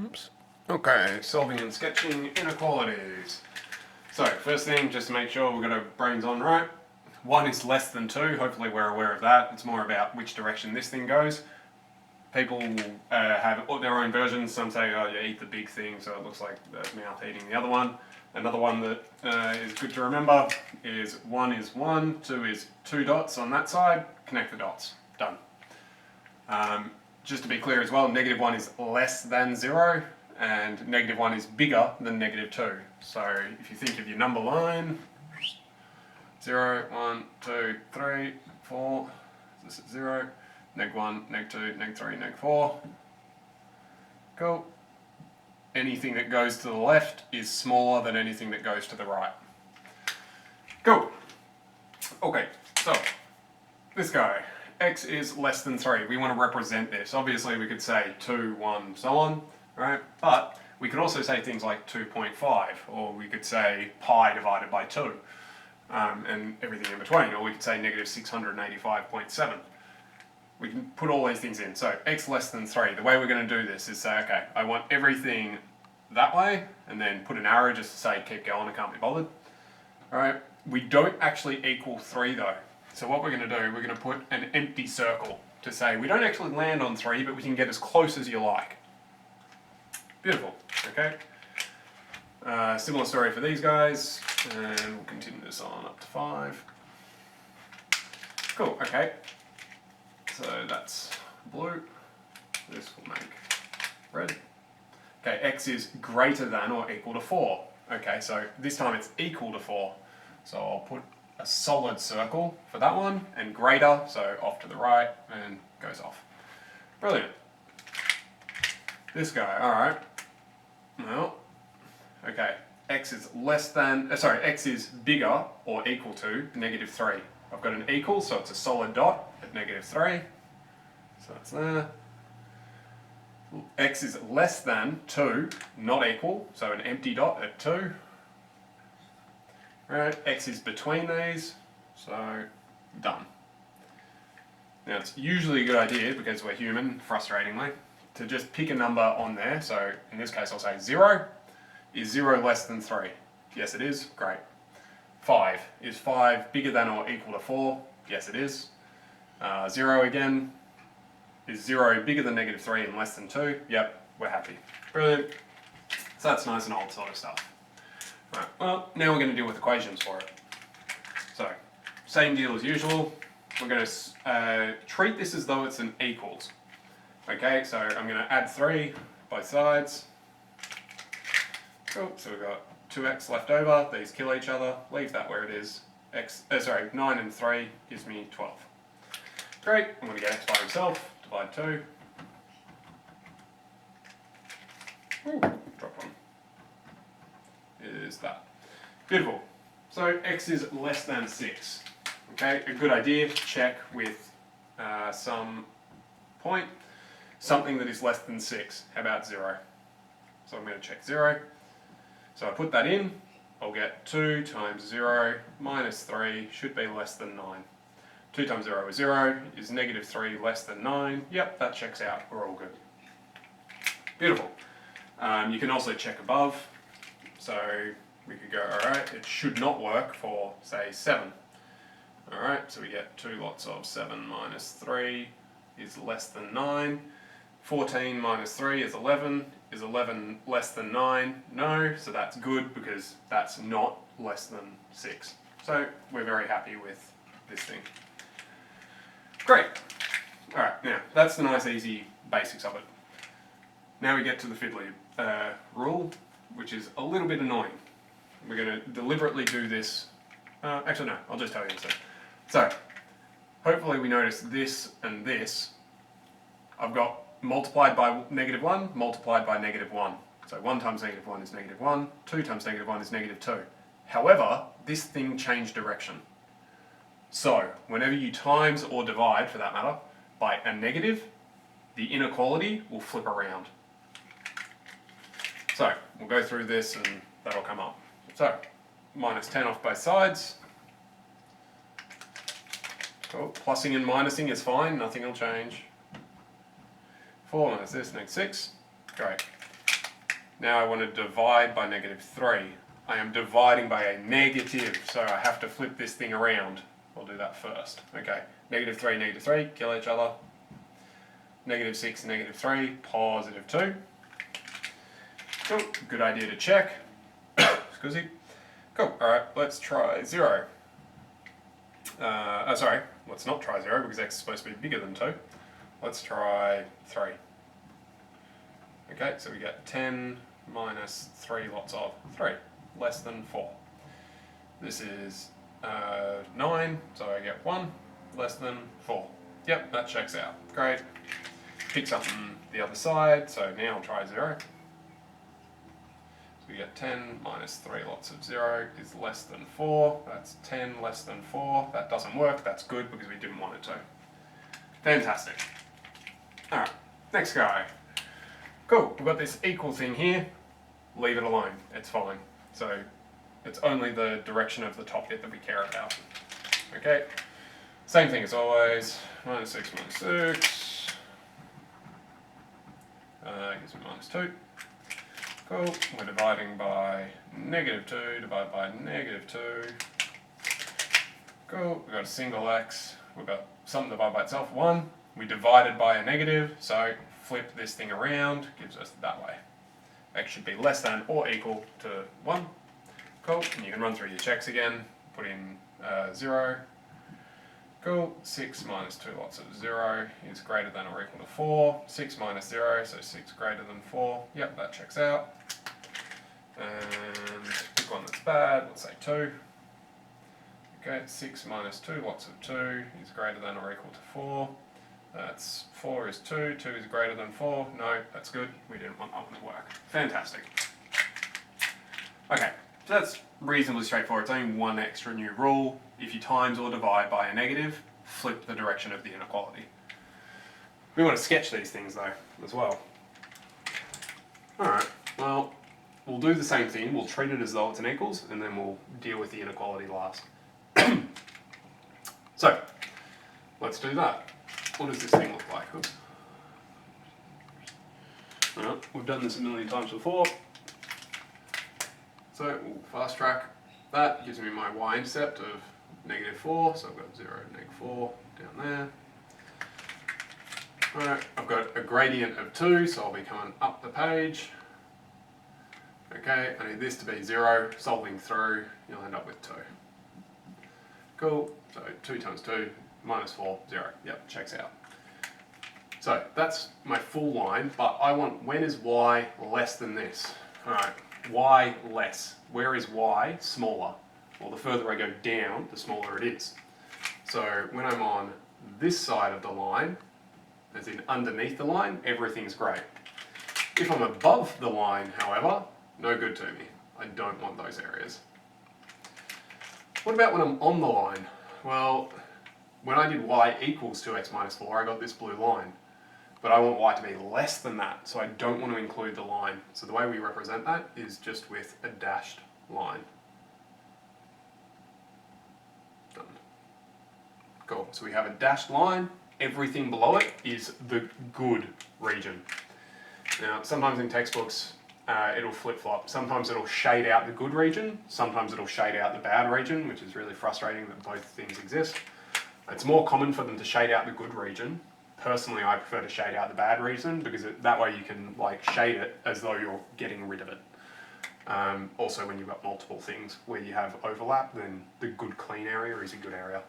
Oops. Okay, solving and sketching inequalities. So, first thing, just to make sure we've got our brains on right. 1 is less than 2, hopefully we're aware of that. It's more about which direction this thing goes. People have their own versions. Some say, oh, you eat the big thing, so it looks like the mouth eating the other one. Another one that is good to remember is 1 is 1, 2 is 2 dots on that side, connect the dots. Done. Just to be clear as well, -1 is less than 0, and -1 is bigger than -2. So if you think of your number line, 0, 1, 2, 3, 4, this is 0, -1, -2, -3, -4. Cool. Anything that goes to the left is smaller than anything that goes to the right. Cool. Okay, so this guy, x is less than 3. We want to represent this. Obviously we could say 2, 1, so on, right? But we could also say things like 2.5, or we could say pi divided by 2, and everything in between, or we could say -685.7. We can put all these things in. So x less than 3. The way we're going to do this is say, okay, I want everything that way, and then put an arrow just to say keep going, I can't be bothered. Alright, we don't actually equal 3 though. So what we're going to do, we're going to put an empty circle to say we don't actually land on 3, but we can get as close as you like. Beautiful, okay. Similar story for these guys, and we'll continue this on up to 5. Cool, okay. So that's blue, this will make red. Okay, x is greater than or equal to 4. Okay, so this time it's equal to 4. So I'll put a solid circle for that one, and greater, so off to the right, and goes off. Brilliant. This guy, alright. Well, okay, x is x is bigger or equal to -3. I've got an equal, so it's a solid dot at -3. So that's there. X is less than 2, not equal, so an empty dot at 2. Right, x is between these, so done. Now it's usually a good idea, because we're human, frustratingly, to just pick a number on there. So in this case I'll say 0. Is 0 less than 3? Yes it is, great. 5. Is 5 bigger than or equal to 4? Yes it is. 0 again. Is 0 bigger than -3 and less than 2? Yep, we're happy. Brilliant. So that's nice and old sort of stuff. Right, well, now we're going to deal with equations for it. So, same deal as usual. We're going to treat this as though it's an equals. Okay, so I'm going to add 3 both sides. Cool, so we've got 2x left over, these kill each other, leave that where it is. 9 and 3 gives me 12. Great, I'm going to get x by himself, divide 2. Ooh, drop one. Is that. Beautiful. So x is less than 6. Okay, a good idea, check with some point. Something that is less than 6. How about 0? So I'm going to check 0. So I put that in, I'll get 2 times 0 minus 3 should be less than 9. 2 times 0 is 0. Is -3 less than 9? Yep, that checks out. We're all good. Beautiful. You can also check above. So we could go, alright, it should not work for, say, 7. Alright, so we get 2 lots of 7 minus 3 is less than 9. 14 minus 3 is 11. Is 11 less than 9? No, so that's good because that's not less than 6. So we're very happy with this thing. Great. Alright, now that's the nice easy basics of it. Now we get to the fiddly rule, which is a little bit annoying. We're going to deliberately do this. Actually no, I'll just tell you instead. So, hopefully we notice this and this. I've got multiplied by -1, multiplied by -1. So 1 times -1 is -1, 2 times -1 is -2. However, this thing changed direction. So, whenever you times or divide, for that matter, by a negative, the inequality will flip around. So, we'll go through this and that'll come up. So, minus 10 off both sides. Cool. Plussing and minusing is fine, nothing will change. 4 minus this makes 6. Great. Now I want to divide by -3. I am dividing by a negative, so I have to flip this thing around. I'll do that first. Okay, -3, kill each other. -6, -3, +2. Cool, good idea to check. Excuse me. Cool, alright, let's try 0. Sorry, let's not try 0 because x is supposed to be bigger than 2. Let's try 3. Okay, so we get 10 minus 3 lots of 3, less than 4. This is 9, so I get 1, less than 4. Yep, that checks out. Great. Pick something the other side, so now I'll try 0. So we get 10 minus 3 lots of 0 is less than 4. That's 10 less than 4. That doesn't work. That's good because we didn't want it to. Fantastic. Alright, next guy. Cool, we've got this equal thing here. Leave it alone. It's fine. So it's only the direction of the top bit that we care about. Okay. Same thing as always. -6 minus 6. Gives me -2. Cool. We're dividing by -2, divide by -2. Cool. We've got a single x. We've got something divided by itself, 1. We divided by a negative, so flip this thing around, gives us that way. X should be less than or equal to 1. Cool. And you can run through your checks again. Put in 0. Cool. 6 minus 2 lots of 0 is greater than or equal to 4. 6 minus 0, so 6 greater than 4. Yep, that checks out. And pick one that's bad, let's say 2. Okay, 6 minus 2 lots of 2 is greater than or equal to 4. That's 4 is 2, 2 is greater than 4. No, that's good. We didn't want that one to work. Fantastic. Okay, so that's reasonably straightforward. It's only one extra new rule. If you times or divide by a negative, flip the direction of the inequality. We want to sketch these things though, as well. Alright, well, we'll do the same thing. We'll treat it as though it's an equals, and then we'll deal with the inequality last. So, let's do that. What does this thing look like? Oops. Alright, we've done this a million times before. So we'll fast track. That gives me my y-intercept of -4, so I've got 0, -4 down there. Alright, I've got a gradient of 2, so I'll be coming up the page. Okay, I need this to be 0, solving through, you'll end up with 2. Cool, so 2 times 2, -4, 0. Yep, checks out. So that's my full line, but I want, when is y less than this? Alright, y less. Where is y smaller? Well, the further I go down, the smaller it is. So when I'm on this side of the line, as in underneath the line, everything's great. If I'm above the line, however, no good to me. I don't want those areas. What about when I'm on the line? Well, when I did y equals 2x minus 4, I got this blue line. But I want y to be less than that, so I don't want to include the line. So the way we represent that is just with a dashed line. Done. Cool, so we have a dashed line. Everything below it is the good region. Now, sometimes in textbooks, it'll flip-flop. Sometimes it'll shade out the good region, sometimes it'll shade out the bad region, which is really frustrating that both things exist. It's more common for them to shade out the good region. Personally, I prefer to shade out the bad region because that way you can shade it as though you're getting rid of it. Also, when you've got multiple things where you have overlap, then the good clean area is a good area.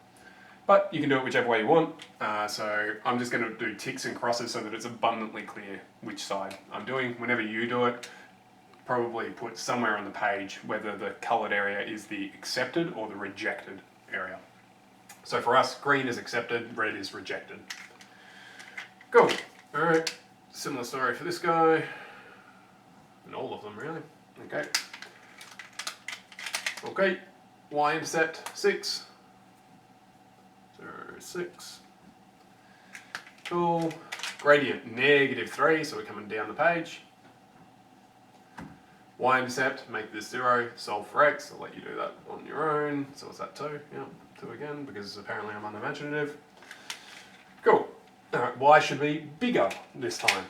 But you can do it whichever way you want. So I'm just going to do ticks and crosses so that it's abundantly clear which side I'm doing. Whenever you do it, probably put somewhere on the page whether the coloured area is the accepted or the rejected area. So for us, green is accepted, red is rejected. Cool. Alright, similar story for this guy. And all of them really. Okay. Okay, y-intercept 6. 0, 6. Cool. Gradient -3, so we're coming down the page. Y-intercept, make this 0, solve for x. I'll let you do that on your own. So what's that, 2? Yeah, 2 again, because apparently I'm unimaginative. Cool. Alright, y should be bigger this time.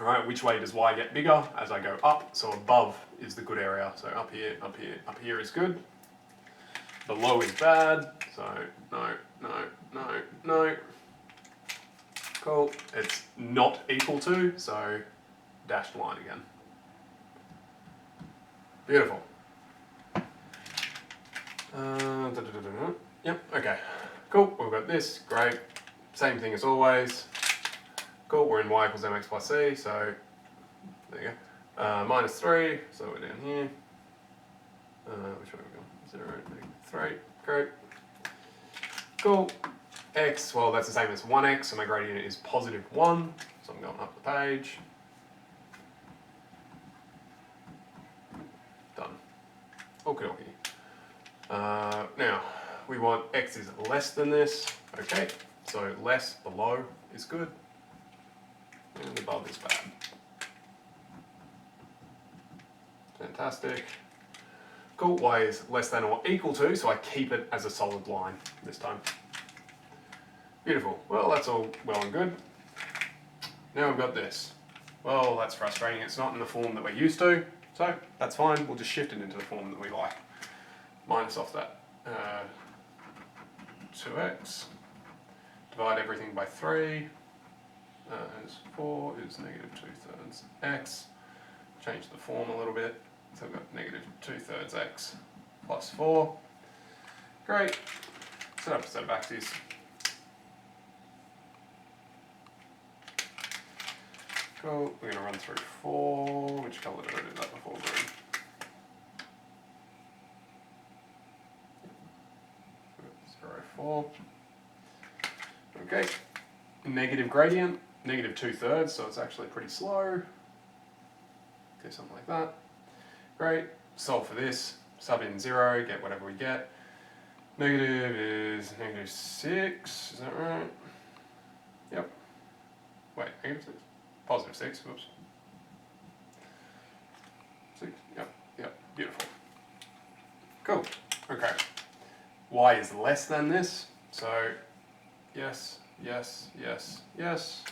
All right, which way does y get bigger? As I go up, so above is the good area. So up here, up here, up here is good. Below is bad, so no, no, no, no. Cool, it's not equal to, so dashed line again. Beautiful. Yep, okay. Cool, we've got this, great. Same thing as always. Cool, we're in y equals mx plus c, so there you go. Minus 3, so we're down here. Which way are we going? 0, -3, great. Cool. X, well that's the same as 1x, so my gradient is positive 1, so I'm going up the page. Done. Okie dokie. Now, we want x is less than this, okay, so less below is good, and above is bad. Fantastic. Cool, y is less than or equal to, so I keep it as a solid line this time. Beautiful, well that's all well and good. Now we've got this. Well, that's frustrating, it's not in the form that we're used to, so that's fine, we'll just shift it into the form that we like. Minus off that 2x, divide everything by 3, is 4 is negative 2/3 x, change the form a little bit, so we've got negative 2/3 x plus 4, great, set up a set of axes. Cool, we're going to run through 4, which colour did I do that before? Green. 0, 4. Okay, negative gradient, negative 2/3, so it's actually pretty slow. Do something like that. Great, solve for this, sub in 0, get whatever we get. Negative is negative 6, is that right? Yep. Wait, negative 6? Positive 6, whoops. 6, yep, beautiful. Cool, okay. Y is less than this, so yes, yes, yes, yes.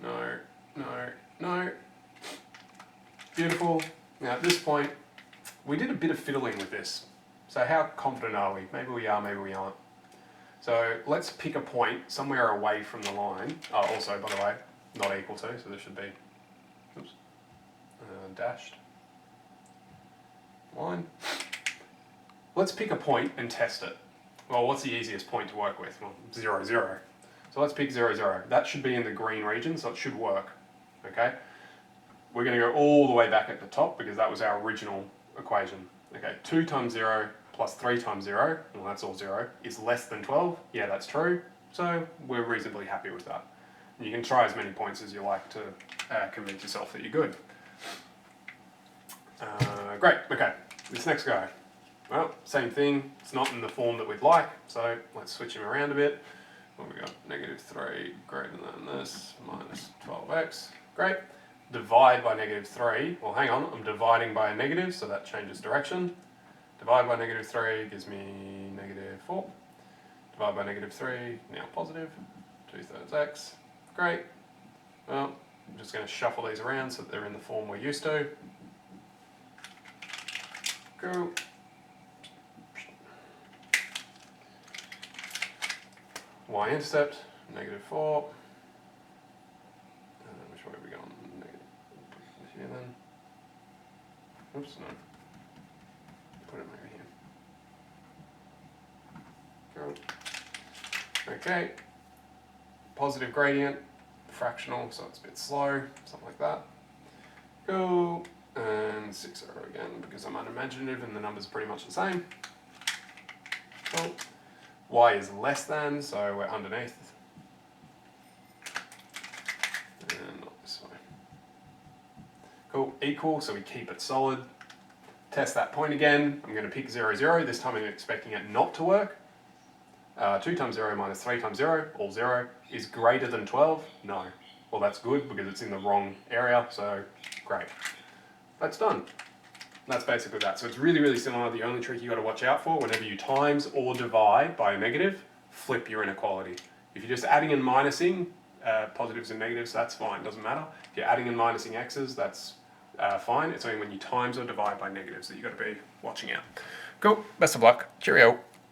No, no, no. Beautiful. Now at this point, we did a bit of fiddling with this. So how confident are we? Maybe we are, maybe we aren't. So let's pick a point somewhere away from the line. Oh, also, by the way, not equal to, so this should be, oops, dashed line. Let's pick a point and test it. Well, what's the easiest point to work with? Well, 0, 0. So let's pick 0, 0. That should be in the green region, so it should work. Okay? We're going to go all the way back at the top because that was our original equation. Okay, 2 times 0 plus 3 times 0, well that's all 0, is less than 12. Yeah, that's true. So we're reasonably happy with that. And you can try as many points as you like to convince yourself that you're good. Great, okay, this next guy. Well, same thing, it's not in the form that we'd like, so let's switch him around a bit. What have we got? Negative 3 greater than this, minus 12x. Great. Divide by negative 3. Well, hang on, I'm dividing by a negative, so that changes direction. Divide by negative 3 gives me negative 4. Divide by negative 3, now positive. 2/3 x. Great. Well, I'm just going to shuffle these around so that they're in the form we're used to. Cool. Y-intercept, negative 4. Which way are we going? Negative here then. Oops, no. Put it over here. Cool. Okay. Positive gradient, fractional, so it's a bit slow, something like that. Cool. And 6 0 again because I'm unimaginative and the number's pretty much the same. Cool. Y is less than, so we're underneath. And not this way. Cool, equal, so we keep it solid. Test that point again. I'm going to pick 0, 0. This time I'm expecting it not to work. 2 times 0 minus 3 times 0, all 0, is greater than 12? No. Well, that's good because it's in the wrong area, so great. That's done. That's basically that. So it's really, really similar. The only trick you got to watch out for, whenever you times or divide by a negative, flip your inequality. If you're just adding and minusing, positives and negatives, that's fine, doesn't matter. If you're adding and minusing x's, that's fine. It's only when you times or divide by negatives that you've got to be watching out. Cool, best of luck, cheerio.